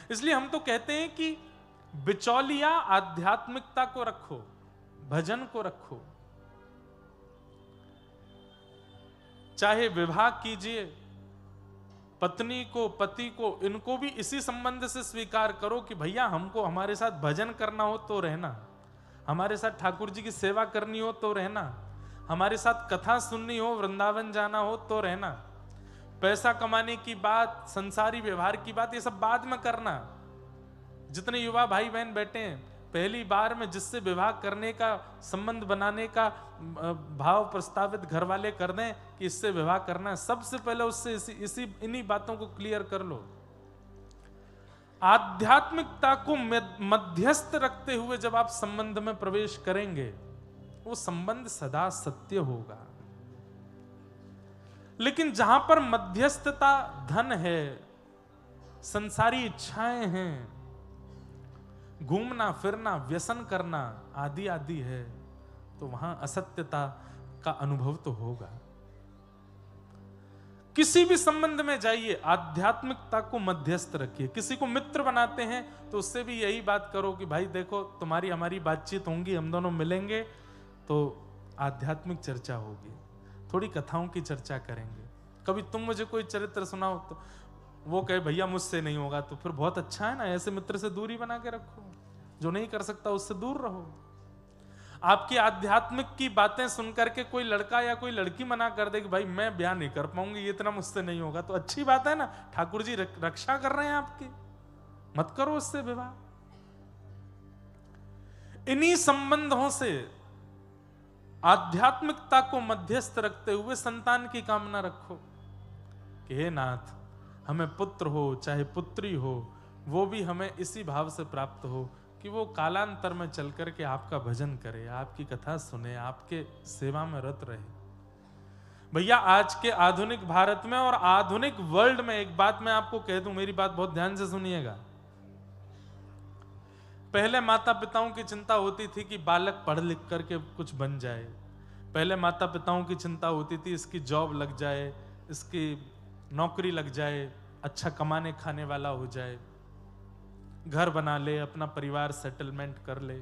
इसलिए हम तो कहते हैं कि बिचौलिया आध्यात्मिकता को रखो, भजन को रखो। चाहे विवाह कीजिए, पत्नी को पति को इनको भी इसी संबंध से स्वीकार करो कि भैया हमको हमारे साथ भजन करना हो तो रहना, हमारे साथ ठाकुर जी की सेवा करनी हो तो रहना, हमारे साथ कथा सुननी हो, वृंदावन जाना हो तो रहना। पैसा कमाने की बात, संसारी व्यवहार की बात, ये सब बाद में करना। जितने युवा भाई बहन बैठे हैं, पहली बार में जिससे विवाह करने का, संबंध बनाने का भाव प्रस्तावित घर वाले कर दें कि इससे विवाह करना है, सबसे पहले उससे इन्हीं बातों को क्लियर कर लो। आध्यात्मिकता को मध्यस्थ रखते हुए जब आप संबंध में प्रवेश करेंगे, वो संबंध सदा सत्य होगा। लेकिन जहां पर मध्यस्थता धन है, संसारी इच्छाएं हैं, घूमना फिरना, व्यसन करना आदि आदि है, तो वहां असत्यता का अनुभव तो होगा। किसी भी संबंध में जाइए, आध्यात्मिकता को मध्यस्थ रखिए। किसी को मित्र बनाते हैं तो उससे भी यही बात करो कि भाई देखो, तुम्हारी हमारी बातचीत होंगी, हम दोनों मिलेंगे तो आध्यात्मिक चर्चा होगी, थोड़ी कथाओं की चर्चा करेंगे। कभी तुम मुझे कोई चरित्र सुनाओ तो वो कहे भैया मुझसे नहीं होगा, तो फिर बहुत अच्छा है ना, ऐसे मित्र से दूरी बना के रखो। जो नहीं कर सकता उससे दूर रहो। आपकी आध्यात्मिक की बातें सुनकर के कोई लड़का या कोई लड़की मना कर दे कि भाई मैं ब्याह नहीं कर पाऊंगी, ये इतना मुझसे नहीं होगा, तो अच्छी बात है ना, ठाकुर जी रक्षा कर रहे हैं आपकी, मत करो उससे विवाह। इन्हीं संबंधों से आध्यात्मिकता को मध्यस्थ रखते हुए संतान की कामना रखो कि हे नाथ, हमें पुत्र हो चाहे पुत्री हो, वो भी हमें इसी भाव से प्राप्त हो कि वो कालांतर में चल करके आपका भजन करे, आपकी कथा सुने, आपके सेवा में रत रहे। भैया आज के आधुनिक भारत में और आधुनिक वर्ल्ड में एक बात मैं आपको कह दूं, मेरी बात बहुत ध्यान से सुनिएगा। पहले माता पिताओं की चिंता होती थी कि बालक पढ़ लिख करके कुछ बन जाए। पहले माता पिताओं की चिंता होती थी इसकी जॉब लग जाए, इसकी नौकरी लग जाए, अच्छा कमाने खाने वाला हो जाए, घर बना ले, अपना परिवार सेटलमेंट कर ले।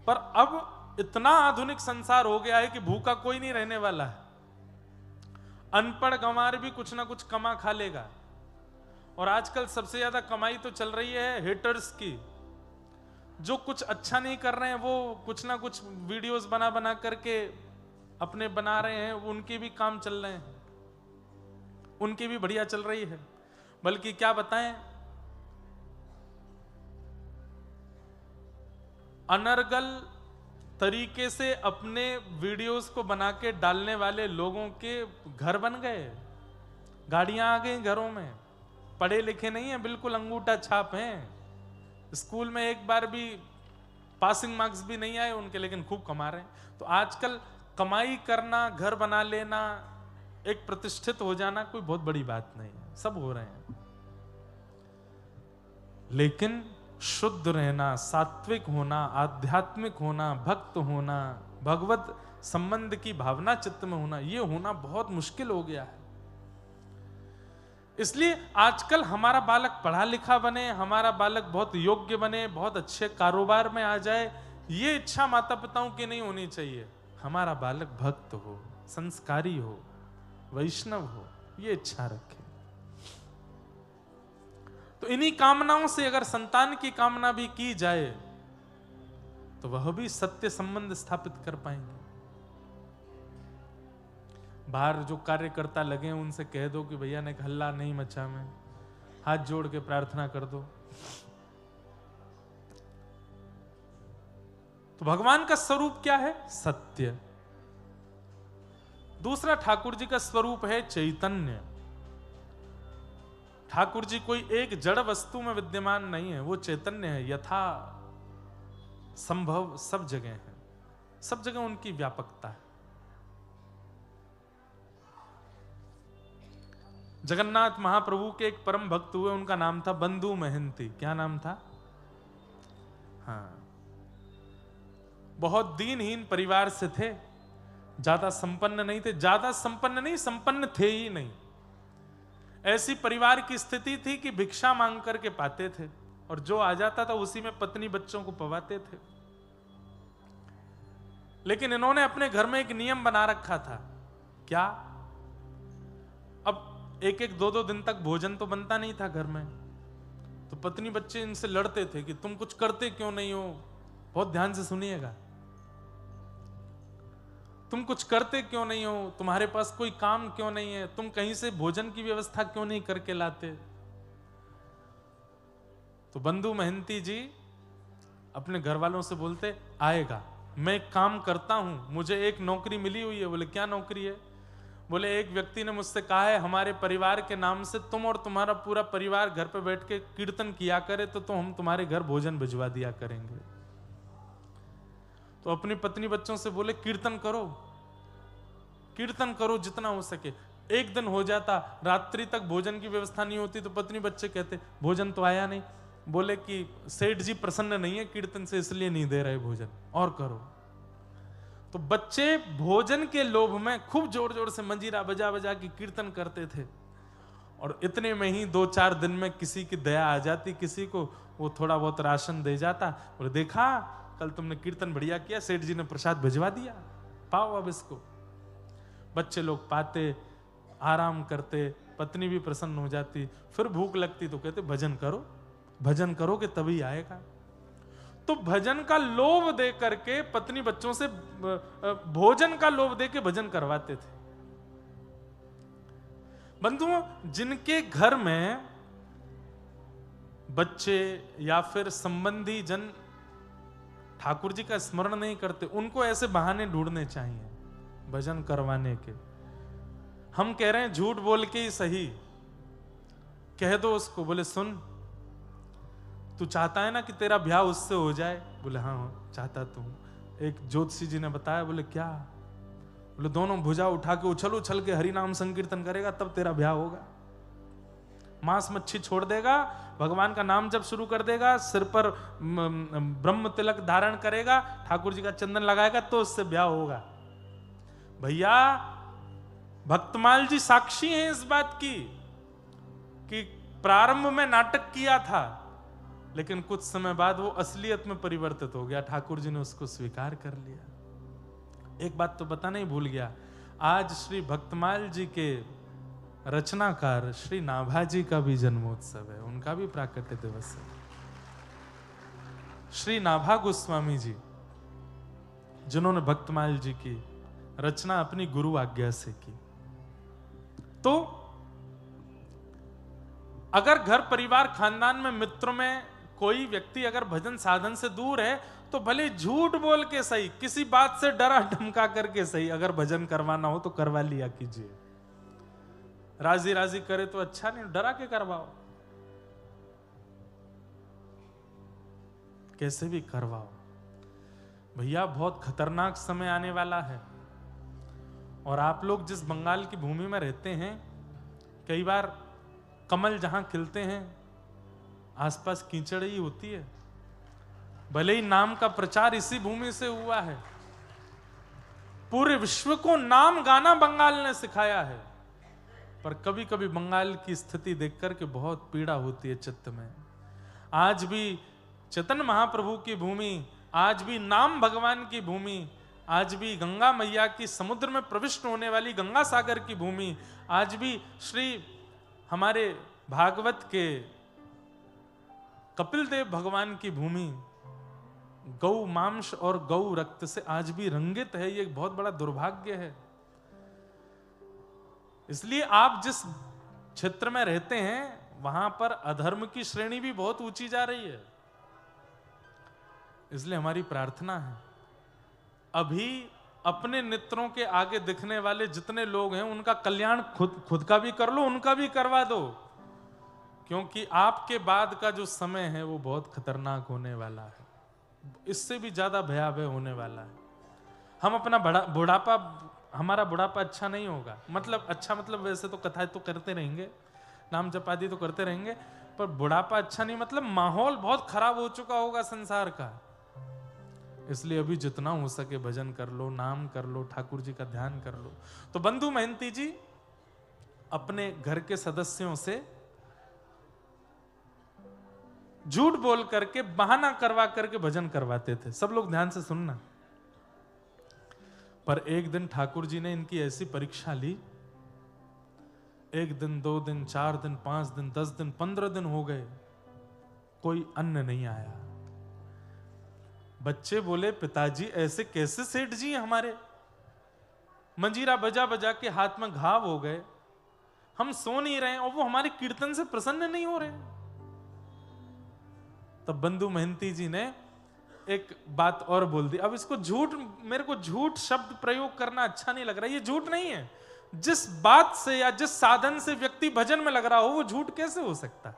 पर अब इतना आधुनिक संसार हो गया है कि भूखा कोई नहीं रहने वाला है। अनपढ़ गंवार भी कुछ ना कुछ कमा खा लेगा। और आजकल सबसे ज्यादा कमाई तो चल रही है हेटर्स की। जो कुछ अच्छा नहीं कर रहे हैं वो कुछ ना कुछ वीडियोस बना बना करके अपने बना रहे हैं, उनके भी काम चल रहे हैं, उनकी भी बढ़िया चल रही है। बल्कि क्या बताएं, अनर्गल तरीके से अपने वीडियोस को बना के डालने वाले लोगों के घर बन गए, गाड़ियां आ गई घरों में, पढ़े लिखे नहीं है, बिल्कुल अंगूठा छाप हैं, स्कूल में एक बार भी पासिंग मार्क्स भी नहीं आए उनके, लेकिन खूब कमा रहे हैं। तो आजकल कमाई करना, घर बना लेना, एक प्रतिष्ठित हो जाना कोई बहुत बड़ी बात नहीं है, सब हो रहे हैं। लेकिन शुद्ध रहना, सात्विक होना, आध्यात्मिक होना, भक्त होना, भगवत संबंध की भावना चित्त में होना, ये होना बहुत मुश्किल हो गया है। इसलिए आजकल हमारा बालक पढ़ा लिखा बने, हमारा बालक बहुत योग्य बने, बहुत अच्छे कारोबार में आ जाए, ये इच्छा माता पिताओं की नहीं होनी चाहिए। हमारा बालक भक्त हो, संस्कारी हो, वैष्णव हो, ये इच्छा रखे। तो इन्हीं कामनाओं से अगर संतान की कामना भी की जाए तो वह भी सत्य संबंध स्थापित कर पाएंगे। बाहर जो कार्यकर्ता लगे उनसे कह दो कि भैया ने हल्ला नहीं मचा, में हाथ जोड़ के प्रार्थना कर दो। तो भगवान का स्वरूप क्या है? सत्य। दूसरा ठाकुर जी का स्वरूप है चैतन्य। ठाकुर जी कोई एक जड़ वस्तु में विद्यमान नहीं है, वो चैतन्य है, यथा संभव सब जगह है, सब जगह उनकी व्यापकता है। जगन्नाथ महाप्रभु के एक परम भक्त हुए, उनका नाम था बंधु महंती। क्या नाम था? हाँ, बहुत दीनहीन परिवार से थे, ज्यादा संपन्न नहीं थे, ज्यादा संपन्न नहीं, संपन्न थे ही नहीं। ऐसी परिवार की स्थिति थी कि भिक्षा मांग करके पाते थे और जो आ जाता था उसी में पत्नी बच्चों को पवाते थे। लेकिन इन्होंने अपने घर में एक नियम बना रखा था। क्या? अब एक एक दो दो दिन तक भोजन तो बनता नहीं था घर में, तो पत्नी बच्चे इनसे लड़ते थे कि तुम कुछ करते क्यों नहीं हो। बहुत ध्यान से सुनिएगा, तुम कुछ करते क्यों नहीं हो, तुम्हारे पास कोई काम क्यों नहीं है, तुम कहीं से भोजन की व्यवस्था क्यों नहीं करके लाते। तो बंधु महंती जी अपने घर वालों से बोलते, आएगा, मैं एक काम करता हूं, मुझे एक नौकरी मिली हुई है। बोले क्या नौकरी है? बोले एक व्यक्ति ने मुझसे कहा है हमारे परिवार के नाम से तुम और तुम्हारा पूरा परिवार घर पे बैठ के कीर्तन किया करे तो हम तुम्हारे घर भोजन भिजवा दिया करेंगे। तो अपनी पत्नी बच्चों से बोले कीर्तन करो, कीर्तन करो जितना हो सके। एक दिन हो जाता, रात्रि तक भोजन की व्यवस्था नहीं होती, तो पत्नी बच्चे कहते भोजन तो आया नहीं। बोले कि सेठ जी प्रसन्न नहीं है कीर्तन से, इसलिए नहीं दे रहे भोजन, और करो। तो बच्चे भोजन के लोभ में खूब जोर जोर से मंजीरा बजा बजा के कीर्तन करते थे, और इतने में ही 2-4 दिन में किसी की दया आ जाती, किसी को वो थोड़ा बहुत राशन दे जाता। बोले देखा कल तुमने कीर्तन बढ़िया किया, सेठ जी ने प्रसाद भिजवा दिया, पाओ अब इसको। बच्चे लोग पाते, आराम करते, पत्नी भी प्रसन्न हो जाती। फिर भूख लगती तो कहते भजन करो, भजन करोगे तभी आएगा। तो भजन का लोभ दे करके पत्नी बच्चों से भोजन का लोभ दे के भजन करवाते थे। बंधुओं, जिनके घर में बच्चे या फिर संबंधी जन ठाकुर जी का स्मरण नहीं करते, उनको ऐसे बहाने ढूंढने चाहिए भजन करवाने के। हम कह रहे हैं झूठ बोल के ही सही, कह दो उसको। बोले सुन, तू चाहता है ना कि तेरा ब्याह उससे हो जाए? बोले हाँ चाहता तो हूं। एक ज्योतिषी जी ने बताया। बोले क्या? बोले दोनों भुजा उठा के उछल उछल के हरि नाम संकीर्तन करेगा तब तेरा ब्याह होगा। मांस मच्छी छोड़ देगा, भगवान का नाम जब शुरू कर देगा, सिर पर ब्रह्म तिलक धारण करेगा, ठाकुर जी का चंदन लगाएगा, तो उससे ब्याह होगा। भैया भक्तमाल जी साक्षी हैं इस बात की कि प्रारंभ में नाटक किया था, लेकिन कुछ समय बाद वो असलियत में परिवर्तित हो गया। ठाकुर जी ने उसको स्वीकार कर लिया। एक बात तो बताना ही भूल गया, आज श्री भक्तमाल जी के रचनाकार श्री नाभा जी का भी जन्मोत्सव है, उनका भी प्राकट्य दिवस है। श्री नाभा गोस्वामी जी, जिन्होंने भक्तमाल जी की रचना अपनी गुरु आज्ञा से की। तो अगर घर परिवार खानदान में मित्रों में कोई व्यक्ति अगर भजन साधन से दूर है, तो भले झूठ बोल के सही, किसी बात से डरा धमका करके सही, अगर भजन करवाना हो तो करवा लिया कीजिए। राजी राजी करे तो अच्छा, नहीं डरा के करवाओ, कैसे भी करवाओ। भैया बहुत खतरनाक समय आने वाला है, और आप लोग जिस बंगाल की भूमि में रहते हैं, कई बार कमल जहां खिलते हैं आसपास कीचड़ ही होती है। भले ही नाम का प्रचार इसी भूमि से हुआ है, पूरे विश्व को नाम गाना बंगाल ने सिखाया है, पर कभी कभी बंगाल की स्थिति देख करके बहुत पीड़ा होती है चित्त में। आज भी चैतन्य महाप्रभु की भूमि, आज भी नाम भगवान की भूमि, आज भी गंगा मैया की समुद्र में प्रविष्ट होने वाली गंगा सागर की भूमि, आज भी श्री हमारे भागवत के कपिल देव भगवान की भूमि गौ मांस और गौ रक्त से आज भी रंगित है। ये बहुत बड़ा दुर्भाग्य है। इसलिए आप जिस क्षेत्र में रहते हैं वहां पर अधर्म की श्रेणी भी बहुत ऊंची जा रही है। इसलिए हमारी प्रार्थना है, अभी अपने नेत्रों के आगे दिखने वाले जितने लोग हैं उनका कल्याण खुद का भी कर लो, उनका भी करवा दो, क्योंकि आपके बाद का जो समय है वो बहुत खतरनाक होने वाला है, इससे भी ज्यादा भयावह होने वाला है। हम अपना बुढ़ापा, हमारा बुढ़ापा अच्छा नहीं होगा, मतलब अच्छा मतलब वैसे तो कथाएं तो करते रहेंगे, नाम जप आदि तो करते रहेंगे, पर बुढ़ापा अच्छा नहीं, मतलब माहौल बहुत खराब हो चुका होगा संसार का। इसलिए अभी जितना हो सके भजन कर लो, नाम कर लो, ठाकुर जी का ध्यान कर लो। तो बंधु महंती जी अपने घर के सदस्यों से झूठ बोल करके, बहाना करवा करके भजन करवाते थे। सब लोग ध्यान से सुनना। पर एक दिन ठाकुर जी ने इनकी ऐसी परीक्षा ली, 1 दिन 2 दिन 4 दिन 5 दिन 10 दिन 15 दिन हो गए, कोई अन्न नहीं आया। बच्चे बोले, पिताजी ऐसे कैसे सेठ जी हमारे? मंजीरा बजा बजा के हाथ में घाव हो गए, हम सो नहीं रहे और वो हमारे कीर्तन से प्रसन्न नहीं हो रहे। तब बंधु महंती जी ने एक बात और बोल दी। अब इसको झूठ, मेरे को झूठ शब्द प्रयोग करना अच्छा नहीं लग रहा। ये झूठ नहीं है। जिस बात से या जिस साधन से व्यक्ति भजन में लग रहा हो, वो झूठ कैसे हो सकता?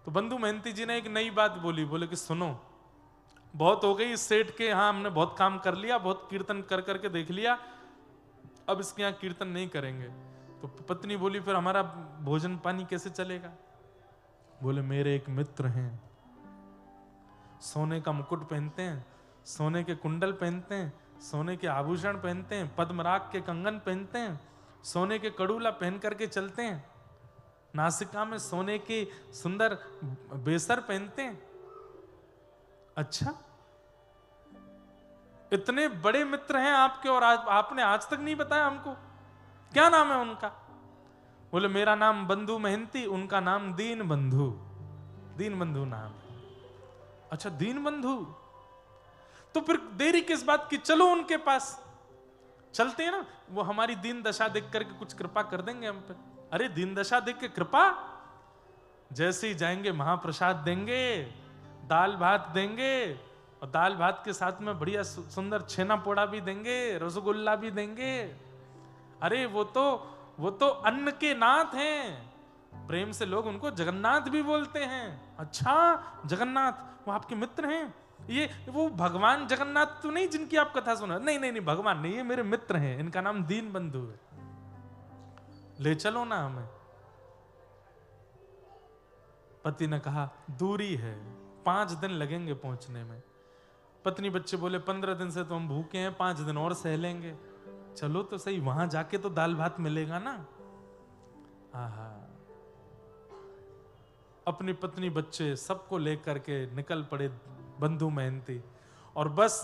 तो बंधु महंती जी ने एक नई बात बोली। बोले कि सुनो, बहुत हो गई इस सेठ के यहाँ, हमने बहुत काम कर लिया, बहुत कीर्तन कर करके देख लिया, अब इसके यहाँ कीर्तन नहीं करेंगे। तो पत्नी बोली, फिर हमारा भोजन पानी कैसे चलेगा? बोले, मेरे एक मित्र हैं, सोने का मुकुट पहनते हैं, सोने के कुंडल पहनते हैं, सोने के आभूषण पहनते हैं, पद्मराग के कंगन पहनते हैं, सोने के कड़ूला पहन करके चलते हैं, नासिका में सोने के सुंदर बेसर पहनते हैं। अच्छा, इतने बड़े मित्र हैं आपके और आपने आज तक नहीं बताया हमको, क्या नाम है उनका? बोले, मेरा नाम बंधु महंती, उनका नाम दीन बंधु। दीन बंधु नाम है। अच्छा, दीन बंधु, तो फिर देरी किस बात की? चलो उनके पास चलते हैं ना, वो हमारी दीन दशा देख करके कुछ कृपा कर देंगे हम पे। अरे दीन दशा देख के कृपा? जैसे ही जाएंगे महाप्रसाद देंगे, दाल भात देंगे, और दाल भात के साथ में बढ़िया सुंदर छेना पोड़ा भी देंगे, रसगुल्ला भी देंगे। अरे वो तो अन्न के नाथ हैं। प्रेम से लोग उनको जगन्नाथ भी बोलते हैं। अच्छा, जगन्नाथ, वो आपके मित्र हैं? ये वो भगवान जगन्नाथ तो नहीं जिनकी आप कथा सुना? नहीं नहीं नहीं, भगवान नहीं, ये मेरे मित्र हैं, इनका नाम दीन बंधु है, ले चलो ना हमें। पति ने कहा, दूरी है, 5 दिन लगेंगे पहुंचने में। पत्नी बच्चे बोले, 15 दिन से तो हम भूखे हैं, 5 दिन और सह लेंगे। चलो तो सही, वहां जाके तो दाल भात मिलेगा ना। आहा, अपनी पत्नी बच्चे सबको लेकर के निकल पड़े बंधु महंती। और बस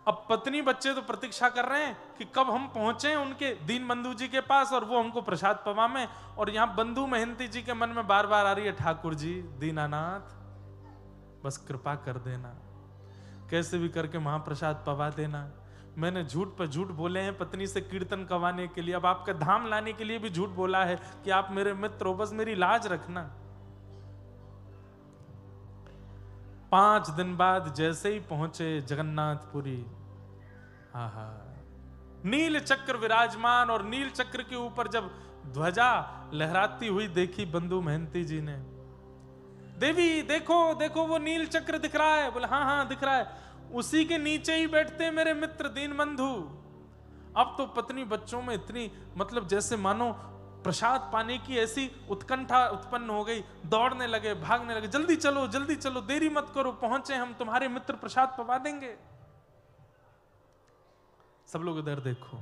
अब पत्नी बच्चे तो प्रतीक्षा कर रहे हैं कि कब हम पहुंचे उनके दीन बंधु जी के पास और वो हमको प्रसाद पवाएं। और यहां बंधु महंती जी के मन में बार बार आ रही है, ठाकुर जी दीनानाथ, बस कृपा कर देना, कैसे भी करके महाप्रसाद पवा देना। मैंने झूठ पर झूठ बोले हैं पत्नी से कीर्तन करवाने के लिए, अब आपका धाम लाने के लिए भी झूठ बोला है कि आप मेरे मित्र हो, बस मेरी लाज रखना। 5 दिन बाद जैसे ही पहुंचे जगन्नाथपुरी, आहा, नील चक्र विराजमान, और नील चक्र के ऊपर जब ध्वजा लहराती हुई देखी बंधु महंती जी ने, देवी देखो देखो वो नील चक्र दिख रहा है। बोले, हाँ हाँ दिख रहा है, उसी के नीचे ही बैठते मेरे मित्र दीन बंधु। अब तो पत्नी बच्चों में इतनी, मतलब जैसे मानो प्रसाद पाने की ऐसी उत्कंठा उत्पन्न हो गई, दौड़ने लगे, भागने लगे, जल्दी चलो, देरी मत करो, पहुंचे हम, तुम्हारे मित्र प्रसाद पवा देंगे। सब लोग इधर देखो,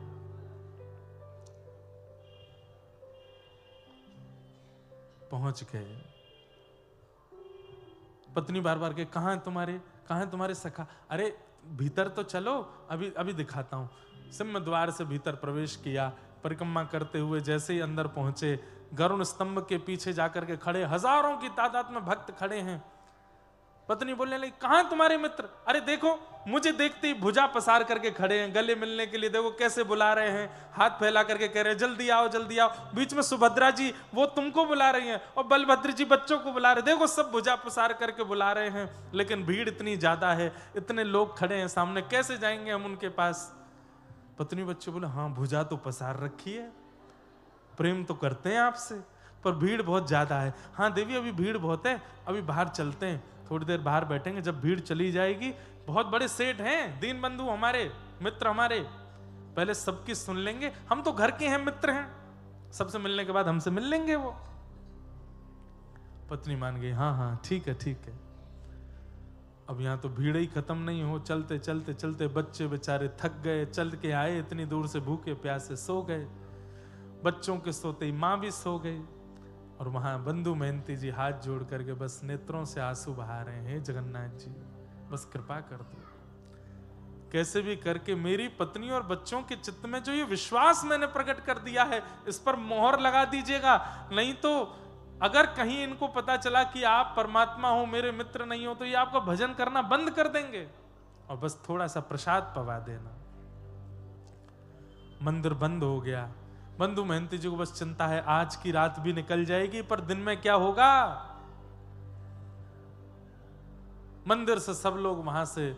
पहुंच गए। पत्नी बार बार के, कहां है तुम्हारे सखा? अरे भीतर तो चलो, अभी दिखाता हूं। सिंह द्वार से भीतर प्रवेश किया, परिक्रमा करते हुए जैसे ही अंदर पहुंचे, गरुण स्तंभ के पीछे जाकर के खड़े, हजारों की तादाद में भक्त खड़े हैं। पत्नी बोलने लगी, कहां तुम्हारे मित्र? अरे देखो, मुझे देखते ही भुजा पसार करके खड़े हैं, गले मिलने के लिए देखो कैसे बुला रहे हैं, हाथ फैला करके कह रहे हैं जल्दी आओ जल्दी आओ। बीच में सुभद्रा जी वो तुमको बुला रही हैं, और बलभद्र जी बच्चों को बुला रहे, देखो सब भुजा पसार करके बुला रहे हैं, लेकिन भीड़ इतनी ज्यादा है, इतने लोग खड़े हैं सामने, कैसे जाएंगे हम उनके पास? पत्नी बच्चे बोले, हाँ भुजा तो पसार रखी है, प्रेम तो करते हैं आपसे, पर भीड़ बहुत ज्यादा है। हाँ देवी, अभी भीड़ बहुत है, अभी बाहर चलते हैं, थोड़ी देर बाहर बैठेंगे, जब भीड़ चली जाएगी, बहुत बड़े सेठ हैं दीन बंधु हमारे, मित्र हमारे, पहले सबकी सुन लेंगे, हम तो घर के हैं, मित्र हैं, सबसे मिलने के बाद हमसे मिल लेंगे वो। पत्नी मान गई, हाँ हाँ ठीक है। अब यहां तो भीड़ ही खत्म नहीं हो, चलते चलते चलते बच्चे बेचारे थक गए, चल के आए इतनी दूर से, भूखे प्यासे सो गए। बच्चों के सोते ही मां भी सो गई और वहां बंधु महंती जी हाथ जोड़ करके बस नेत्रों से आंसू बहा रहे हैं, जगन्नाथ जी बस कृपा कर दो, कैसे भी करके मेरी पत्नी और बच्चों के चित्त में जो ये विश्वास मैंने प्रकट कर दिया है इस पर मोहर लगा दीजिएगा, नहीं तो अगर कहीं इनको पता चला कि आप परमात्मा हो, मेरे मित्र नहीं हो, तो ये आपका भजन करना बंद कर देंगे, और बस थोड़ा सा प्रसाद पवा देना। मंदिर बंद हो गया। बंधु महंती जी को बस चिंता है आज की रात भी निकल जाएगी, पर दिन में क्या होगा। मंदिर से सब लोग वहां से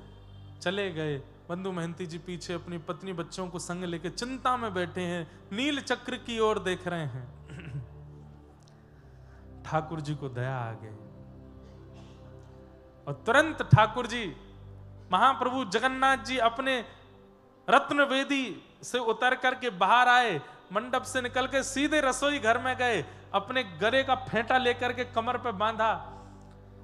चले गए। बंधु महंती जी पीछे अपनी पत्नी बच्चों को संग लेके चिंता में बैठे हैं, नील चक्र की ओर देख रहे हैं। ठाकुर जी को दया आ गई और तुरंत ठाकुर जी, महाप्रभु जगन्नाथ जी अपने रत्न वेदी से उतर करके बाहर आए, मंडप से निकल के सीधे रसोई घर में गए, अपने गले का फेंटा लेकर के कमर पे बांधा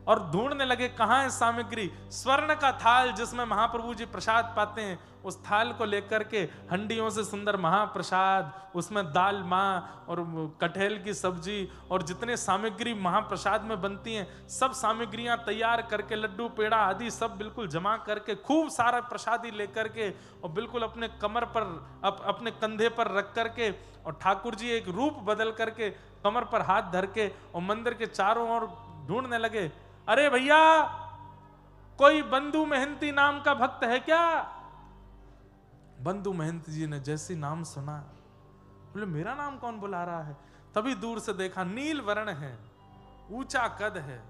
और ढूंढने लगे कहां है सामग्री। स्वर्ण का थाल जिसमें महाप्रभु जी प्रसाद पाते हैं, उस थाल को लेकर के हंडियों से सुंदर महाप्रसाद, उसमें दाल मां और कटहल की सब्जी और जितने सामग्री महाप्रसाद में बनती हैं सब सामग्रियां तैयार करके, लड्डू पेड़ा आदि सब बिल्कुल जमा करके खूब सारा प्रसादी लेकर के और बिल्कुल अपने कमर पर अपने कंधे पर रख करके, और ठाकुर जी एक रूप बदल करके कमर पर हाथ धर के और मंदिर के चारों ओर ढूंढने लगे। अरे भैया, कोई बंधु महंती नाम का भक्त है क्या? बंधु महंती जी ने जैसे नाम सुना, बोले मेरा नाम कौन बुला रहा है। तभी दूर से देखा, नील वर्ण है, ऊंचा कद है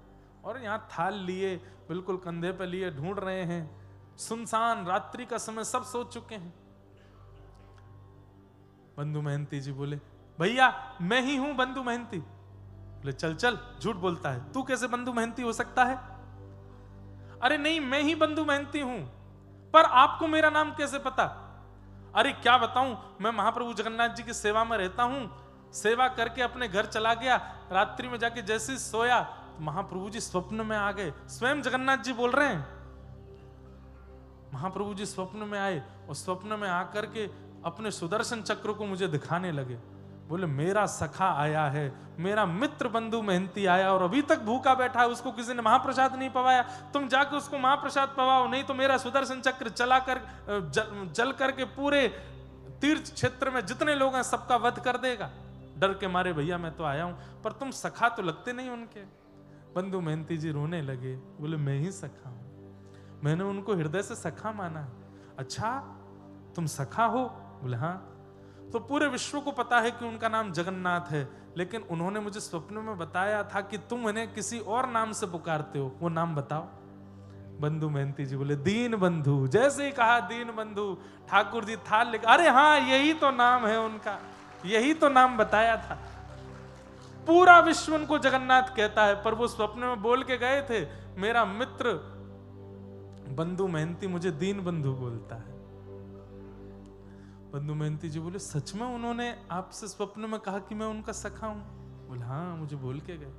और यहां थाल लिए बिल्कुल कंधे पे लिए ढूंढ रहे हैं। सुनसान रात्रि का समय, सब सो चुके हैं। बंधु महंती जी बोले भैया मैं ही हूं बंधु महंती। बोले चल चल, झूठ बोलता है, तू कैसे बंधु महंती हो सकता है? अरे नहीं, मैं ही बंधु महंती हूं, पर आपको मेरा नाम कैसे पता? अरे क्या बताऊं, मैं महाप्रभु जगन्नाथ जी की सेवा में रहता हूं, सेवा करके अपने घर चला गया, रात्रि में जाके जैसे ही सोया तो महाप्रभु जी स्वप्न में आ गए। स्वयं जगन्नाथ जी बोल रहे हैं, महाप्रभु जी स्वप्न में आए और स्वप्न में आकर के अपने सुदर्शन चक्र को मुझे दिखाने लगे। बोले मेरा सखा आया है, मेरा मित्र बंधु महंती आया और अभी तक भूखा बैठा है, उसको किसी ने महाप्रसाद नहीं पवाया, तुम जाके उसको महाप्रसाद पवाओ, नहीं तो मेरा सुदर्शन चक्र चला कर जल करके पूरे तीर्थ क्षेत्र में जितने लोग हैं सबका वध कर देगा। डर के मारे भैया मैं तो आया हूं, पर तुम सखा तो लगते नहीं उनके। बंधु महंती जी रोने लगे, बोले मैं ही सखा हूं, मैंने उनको हृदय से सखा माना है। अच्छा तुम सखा हो? बोले हाँ। तो पूरे विश्व को पता है कि उनका नाम जगन्नाथ है, लेकिन उन्होंने मुझे स्वप्न में बताया था कि तुम इन्हें किसी और नाम से पुकारते हो, वो नाम बताओ। बंधु महंती जी बोले दीन बंधु। जैसे ही कहा दीन बंधु, ठाकुर जी थाल लेकर, अरे हाँ यही तो नाम है उनका, यही तो नाम बताया था। पूरा विश्व उनको जगन्नाथ कहता है, पर वो स्वप्न में बोल के गए थे मेरा मित्र बंधु महंती मुझे दीन बंधु बोलता है। बंधु महंती जी बोले सच में उन्होंने आपसे स्वप्न में कहा कि मैं उनका सखा हूं? बोले हाँ मुझे बोल के गए।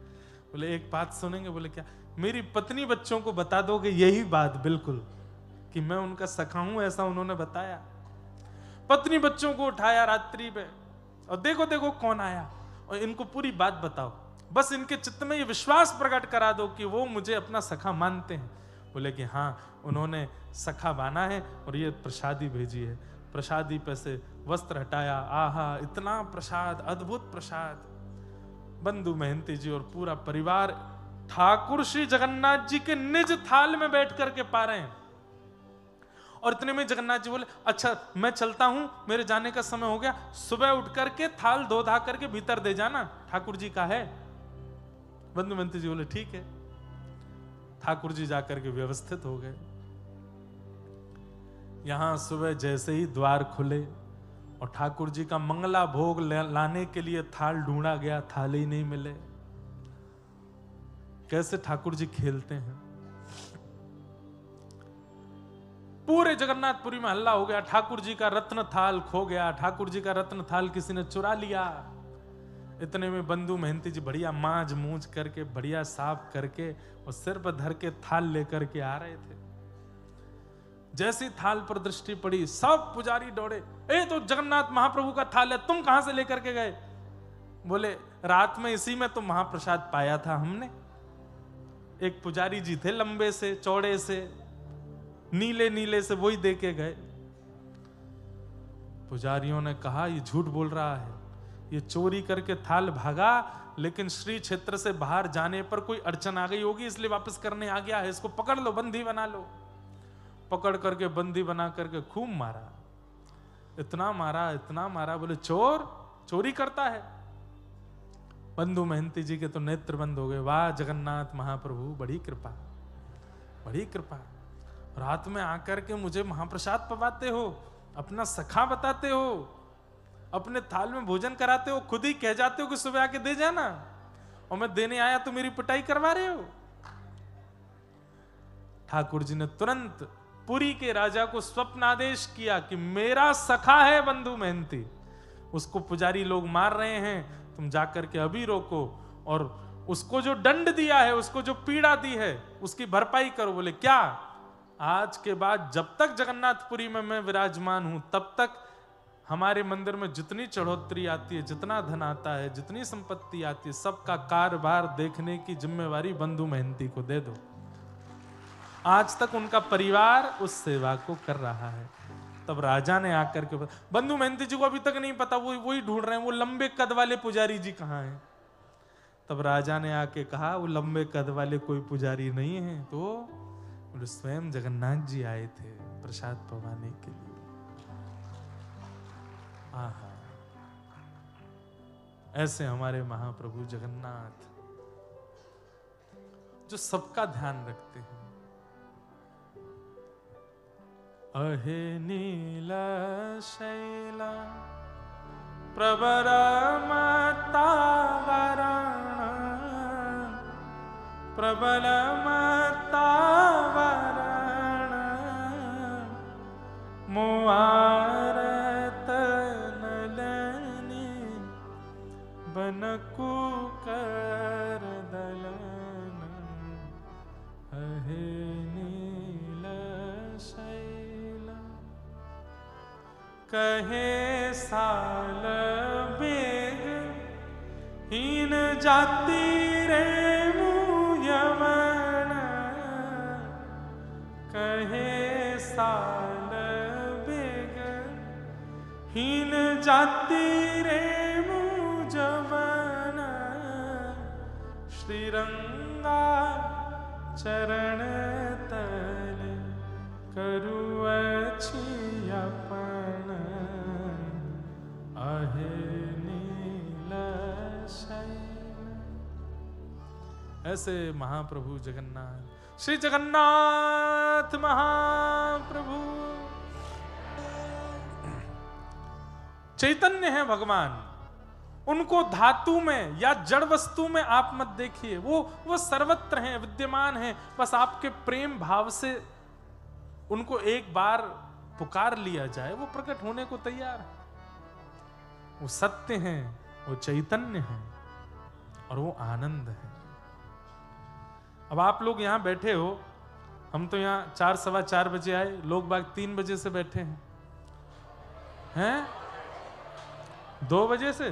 बोले एक बात सुनेंगे? बोले क्या? मेरी पत्नी बच्चों को बता दोगे यही बात बिल्कुल कि मैं उनका सखा हूं, ऐसा उन्होंने बताया। पत्नी बच्चों को उठाया रात्रि में और देखो देखो कौन आया, और इनको पूरी बात बताओ, बस इनके चित्त में ये विश्वास प्रकट करा दो कि वो मुझे अपना सखा मानते हैं। बोले कि हाँ उन्होंने सखा माना है और ये प्रसादी भेजी है। प्रसादी पे से वस्त्र हटाया, आहा इतना प्रसाद, अद्भुत प्रसाद। बंधु महंती जी और पूरा परिवार ठाकुर श्री जगन्नाथ जी के निज थाल में बैठ करके पा रहे हैं। और इतने में जगन्नाथ जी बोले अच्छा मैं चलता हूं, मेरे जाने का समय हो गया, सुबह उठ करके थाल धो धा करके भीतर दे जाना, ठाकुर जी का है। बंधु महंती जी बोले ठीक है। ठाकुर जी जाकर के व्यवस्थित हो गए। यहां सुबह जैसे ही द्वार खुले और ठाकुर जी का मंगला भोग लाने के लिए थाल ढूंढा गया, थाल ही नहीं मिले। कैसे ठाकुर जी खेलते हैं। पूरे जगन्नाथपुरी में हल्ला हो गया, ठाकुर जी का रत्न थाल खो गया, ठाकुर जी का रत्न थाल किसी ने चुरा लिया। इतने में बंधु महंती जी बढ़िया मांज मूंज करके बढ़िया साफ करके और सिर पर धर के थाल लेकर के आ रहे थे। जैसी थाल पर दृष्टि पड़ी सब पुजारी दौड़े, ए तो जगन्नाथ महाप्रभु का थाल है, तुम कहां से लेकर के गए? बोले रात में इसी में तो महाप्रसाद पाया था हमने। एक पुजारी जी थे लंबे से चौड़े से नीले नीले से, वही दे के गए। पुजारियों ने कहा ये झूठ बोल रहा है, ये चोरी करके थाल भागा, लेकिन श्री क्षेत्र से बाहर जाने पर कोई अड़चन आ गई होगी इसलिए वापस करने आ गया है, इसको पकड़ लो, बंदी बना लो। पकड़ करके बंदी बना करके खूब मारा, इतना मारा, बोले चोर चोरी करता है। बंधु महंती जी के तो नेत्र बंद हो गए। वाह जगन्नाथ महाप्रभु, बड़ी कृपा, बड़ी कृपा। रात में आकर के मुझे महाप्रसाद पवाते हो, अपना सखा बताते हो, अपने थाल में भोजन कराते हो, खुद ही कह जाते हो कि सुबह आके दे जाना, और मैं देने आया तो मेरी पिटाई करवा रहे हो। ठाकुर जी ने तुरंत पुरी के राजा को स्वप्न आदेश किया कि मेरा सखा है बंधु महंती, उसको पुजारी लोग मार रहे हैं, तुम जाकर के अभी रोको, और उसको जो दंड दिया है, उसको जो पीड़ा दी है, उसकी भरपाई करो। बोले क्या? आज के बाद जब तक जगन्नाथपुरी में मैं विराजमान हूं, तब तक हमारे मंदिर में जितनी चढ़ोतरी आती है, जितना धन आता है, जितनी संपत्ति आती है, सबका कारभार देखने की जिम्मेवारी बंधु महंती को दे दो। आज तक उनका परिवार उस सेवा को कर रहा है। तब राजा ने आकर के, बंधु महंती जी को अभी तक नहीं पता, वही ढूंढ रहे हैं वो लंबे कद वाले पुजारी जी कहाँ हैं। तब राजा ने आके कहा वो लंबे कद वाले कोई पुजारी नहीं है, तो स्वयं जगन्नाथ जी आए थे प्रसाद पवाने के लिए। आहा, ऐसे हमारे महाप्रभु जगन्नाथ जो सबका ध्यान रखते हैं। अहे नीला शैला प्रवरमतावरण प्रबलमतावरण मुआरत नलनी बनकु कर दलन अहे नीला शैला कहे साल बेग हीन जाति रे मुयमन कहे साल बेग हीन जाति रे मुजमन श्रीरंगा चरण तल करु अछि अपन आहे नील शैल। ऐसे महाप्रभु जगन्नाथ, श्री जगन्नाथ महाप्रभु चैतन्य है भगवान। उनको धातु में या जड़ वस्तु में आप मत देखिए, वो सर्वत्र हैं, विद्यमान हैं। बस आपके प्रेम भाव से उनको एक बार पुकार लिया जाए, वो प्रकट होने को तैयार है। वो सत्य हैं, वो चैतन्य हैं और वो आनंद है। अब आप लोग यहां बैठे हो, हम तो यहां 4 सवा 4 बजे आए, लोग बाग 3 बजे से बैठे हैं 2 बजे से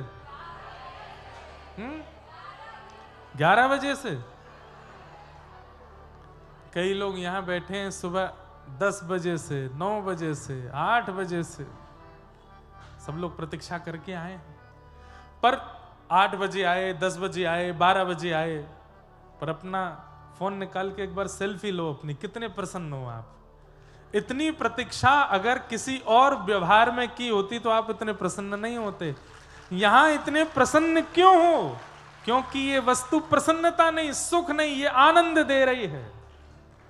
11 बजे से। कई लोग यहां बैठे हैं सुबह 10 बजे से, 9 बजे से, 8 बजे से, सब लोग प्रतीक्षा करके आए हैं। पर 8 बजे आए, 10 बजे आए, 12 बजे आए, पर अपना फोन निकाल के एक बार सेल्फी लो अपनी, कितने प्रसन्न हो आप। इतनी प्रतीक्षा अगर किसी और व्यवहार में की होती तो आप इतने प्रसन्न नहीं होते। यहां इतने प्रसन्न क्यों हो? क्योंकि ये वस्तु प्रसन्नता नहीं, सुख नहीं, ये आनंद दे रही है।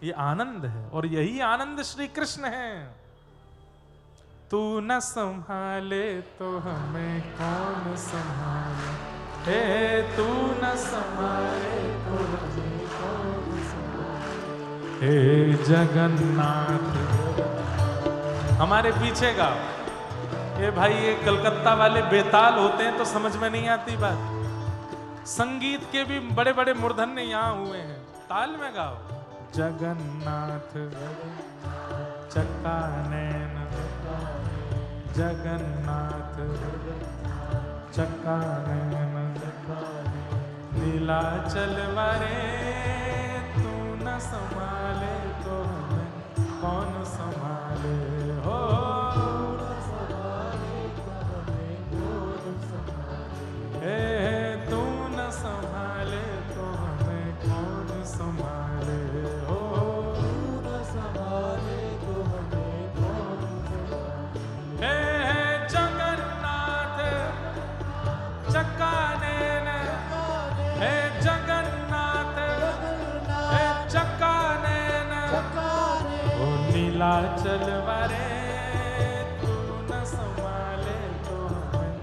ये आनंद है और यही आनंद श्री कृष्ण है। तू न संभाले तो हमें कौन संभाले, हे तू न संभाले तो हमें कौन संभाले, हे जगन्नाथ। हमारे पीछे का ये भाई, ये कलकत्ता वाले बेताल होते हैं तो समझ में नहीं आती बात। संगीत के भी बड़े बड़े मूर्धन्य यहाँ हुए हैं, ताल में गाओ। जगन्नाथ चक्का नैन जगन्नाथ चक्का नैन नीलाचल वारे तू न संभाले तो हमें कौन संभाले हो। हे तू न संभाले तो हमें कौन संभाले हो। हे जगन्नाथ चक्का नैन हे जगन्नाथ हे चक्का नैन ओ नीलाचल वारे तू न संभाले तो हमें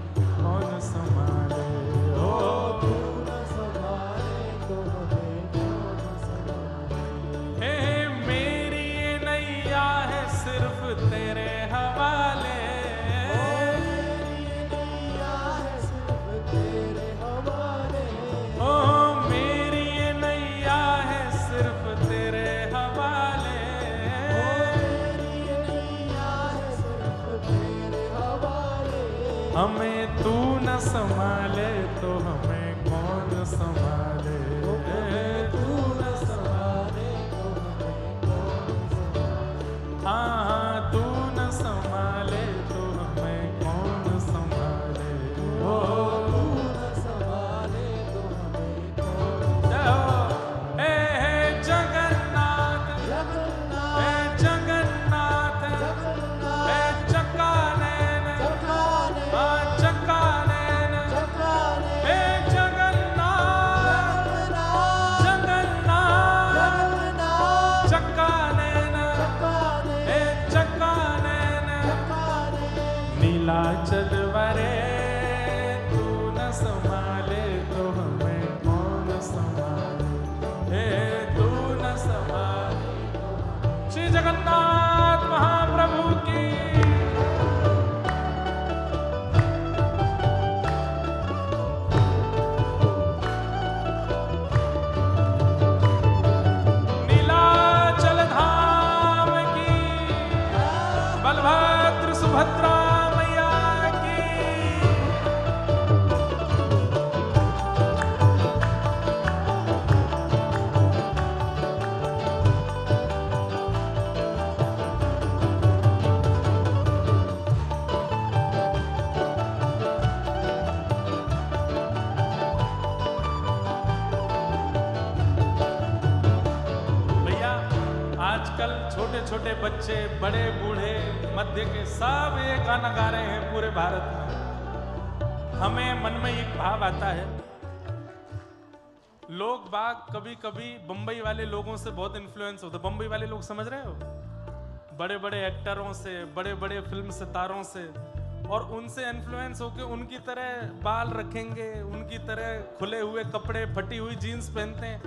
कौन संभाले हो। हे मेरी ये नैया है सिर्फ तेरे हवाले हमें तू न संभाले तो हमें कौन संभाले। तू न संभाले तो हमें कौन संभाले। हाँ तू न संभाले तो हमें कौन संभाले हो। तू न संभाले तो हमें कौन संभाले। हे जगन्नाथ हे जगन्नाथ हे चक्का नैन चक्का नैन हे जगन्नाथ जगन्नाथ चक्का नैन हे चक्का नैन नीलाचल वारे तू न संभाले तो हमें कौन संभाले। हे तू न संभाले। श्री जगन्नाथ महाप्रभु की बलभद्र सुभद्रा मैया की। भैया आजकल छोटे छोटे बच्चे बड़े बूढ़े मध्य के सब ये गाना गा रहे हैं पूरे भारत में। हमें मन में एक भाव आता है, लोग बाग कभी कभी बंबई वाले लोगों से बहुत इन्फ्लुएंस होते। बंबई वाले लोग समझ रहे हो, बड़े बड़े एक्टरों से, बड़े बड़े फिल्म सितारों से, और उनसे इन्फ्लुएंस होके उनकी तरह बाल रखेंगे, उनकी तरह खुले हुए कपड़े, फटी हुई जीन्स पहनते हैं।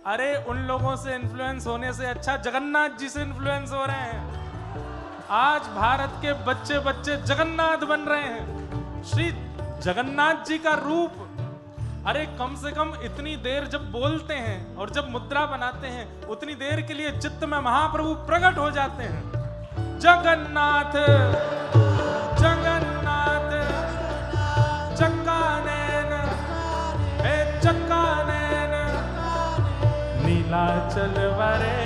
अरे उन लोगों से इन्फ्लुएंस होने से अच्छा जगन्नाथ जी से इन्फ्लुएंस हो रहे हैं। आज भारत के बच्चे बच्चे जगन्नाथ बन रहे हैं। श्री जगन्नाथ जी का रूप, अरे कम से कम इतनी देर जब बोलते हैं और जब मुद्रा बनाते हैं उतनी देर के लिए चित्त में महाप्रभु प्रकट हो जाते हैं। जगन्नाथ जगन्नाथ चक्का नैन हे चक्का नैन नीलाचल वारे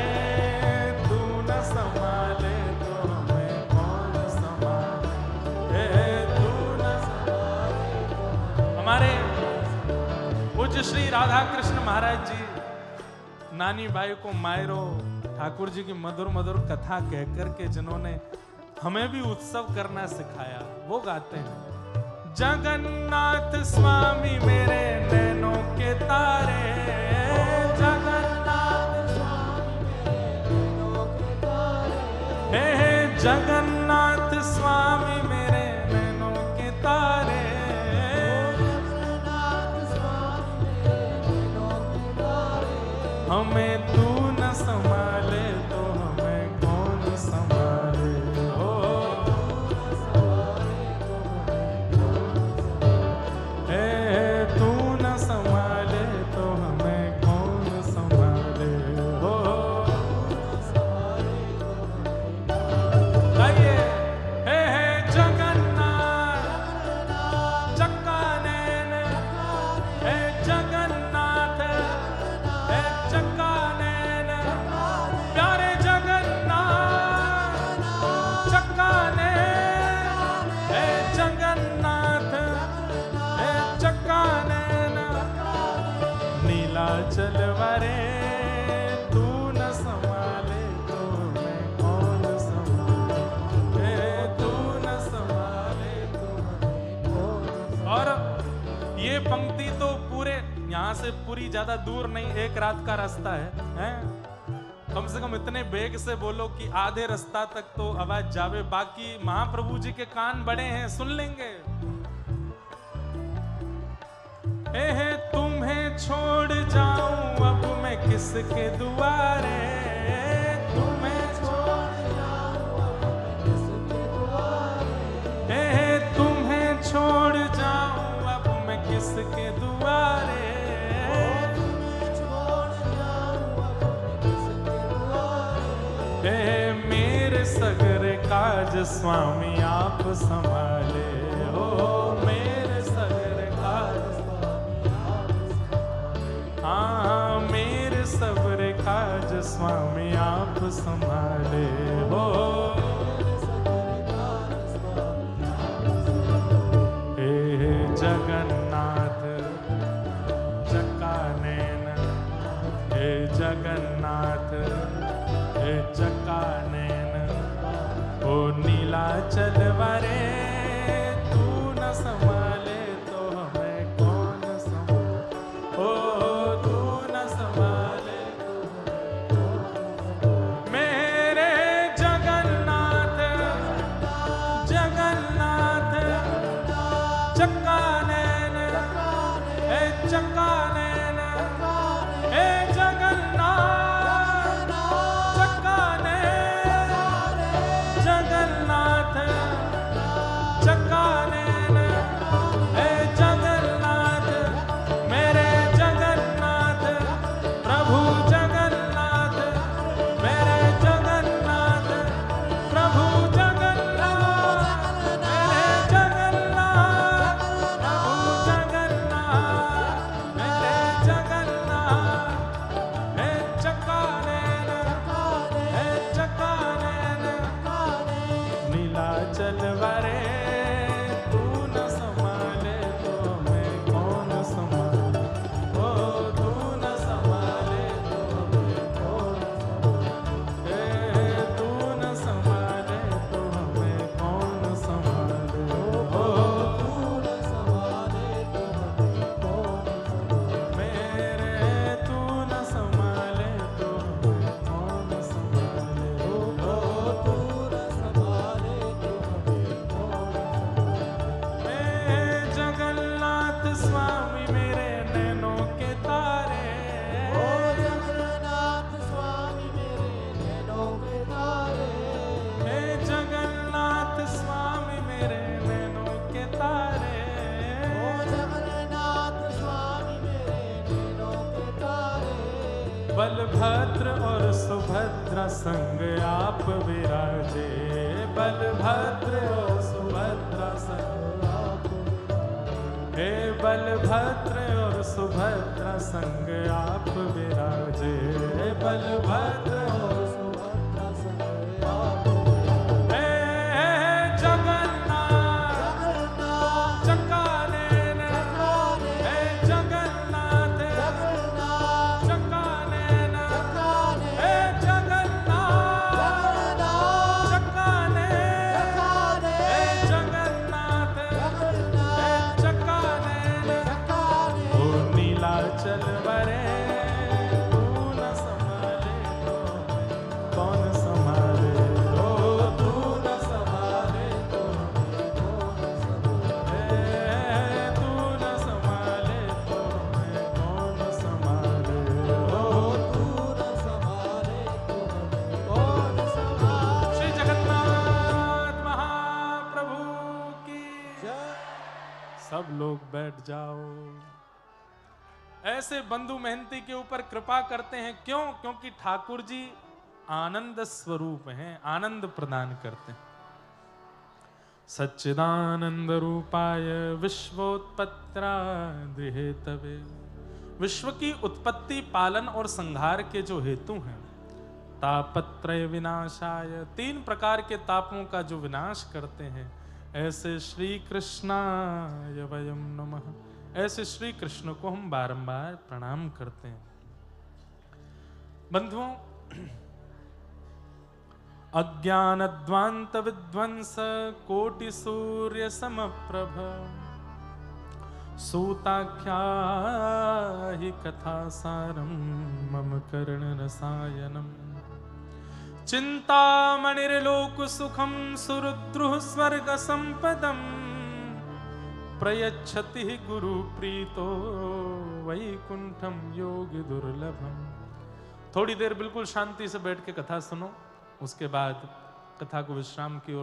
तू न संभाले तो हमें कौन संभाले। तू न संभाले। हमारे पूज्य श्री राधा कृष्ण महाराज जी नानी बाई को मायरो ठाकुर जी की मधुर मधुर कथा कहकर के जिन्होंने हमें भी उत्सव करना सिखाया, वो गाते हैं। जगन्नाथ स्वामी मेरे नैनों के तारे, जगन्नाथ स्वामी मेरे नैनों के तारे, हे जगन्नाथ स्वामी मेरे नैनों के तारे, जगन्नाथ स्वामी मेरे नैनों के तारे। हमें तू न संभाले तो हमें कौन संभाले हो। तू न संभाले तो हमें कौन संभाले हो। नीलाचल वारे तू न संभाले तो मैं कौन संभाले, तू न संभाले तो मैं कौन। और ये पंक्ति तो पूरे यहाँ से पूरी ज्यादा दूर नहीं, एक रात का रास्ता है? कम से कम इतने बेग से बोलो कि आधे रास्ता तक तो आवाज जावे, बाकी महाप्रभु जी के कान बड़े हैं, सुन लेंगे। तुम्हें छोड़ जाऊं अब मैं किसके दुआरे, तुम्हें छोड़ जाऊं अब मैं किसके दुआरे, तुम्हें छोड़ जाऊं अब मैं किसके दुआरे, मेरे सगरे काज स्वामी आप संभाले, हो मेरे सगरे काज स्वामी आप संभाले, हाँ मेरे सगरे काज स्वामी आप संभाले, हो हे जगन्नाथ चकानैन, हे जगन्नाथ चकानैन, ओ नीलाचल वारे तू न संभाले तो हमें कौन संभाले, ओ तू न संभाले तो हमें कौन। मेरे जगन्नाथ जगन्नाथ चकानैन, हे चकानैन, हे जगन्नाथ चकानैन, हे जगन्नाथ, मेरे जगन्नाथ प्रभु जगन्नाथ, मेरे जगन्नाथ प्रभु जगन्नाथ, मेरे जगन्नाथ प्रभु जगन्नाथ, मेरे जगन्नाथ, हे चकानैन, हे चकानैन, नीलाचल वारे बलभद्र और सुभद्रा संग आप विराजे, बलभद्र और सुभद्रा संग आप, हे बलभद्र और सुभद्रा संग आप विराजे, बलभद्र और सुभद्रा संग आप, हे जगन्नाथ चकानैन, हे जगन्नाथ चकानैन, हे जगन्नाथ चकानैन, हे जगन्नाथ हे चकानैन, ओ नीलाचल वारे तू न संभाले तो कौन संभाले, ओ तू न संभाले तो कौन संभाले, तू न संभाले तो मैं कौन संभाले, ओ तू न संभाले तो कौन संभाले। श्री जगन्नाथ महाप्रभु की जय। सब लोग बैठ जाओ। ऐसे बंधु मेहनती के ऊपर कृपा करते हैं, क्यों? क्योंकि ठाकुर जी आनंद स्वरूप हैं, आनंद प्रदान करते हैं। सच्चिदानंद रूपाय विश्वोत्पत्त्रादि हेतवे, विश्व की उत्पत्ति पालन और संहार के जो हेतु हैं, तापत्रय विनाशाय, 3 प्रकार के तापों का जो विनाश करते हैं, ऐसे श्री कृष्णाय वयम नमः, ऐसे श्री कृष्ण को हम बारंबार प्रणाम करते हैं। बंधुओं, अज्ञानध्वांत विध्वंस कोटि सूर्य समप्रभ सूताख्या हि कथा सारम मम कर्ण रसायनम चिंतामणिर्लोक सुखम सुरुद्रुः स्वर्ग संपदम प्रयच्छति गुरु प्रीतो वैकुंठम योगी दुर्लभम। थोड़ी देर बिल्कुल शांति से बैठ के कथा सुनो, उसके बाद कथा को विश्राम की ओर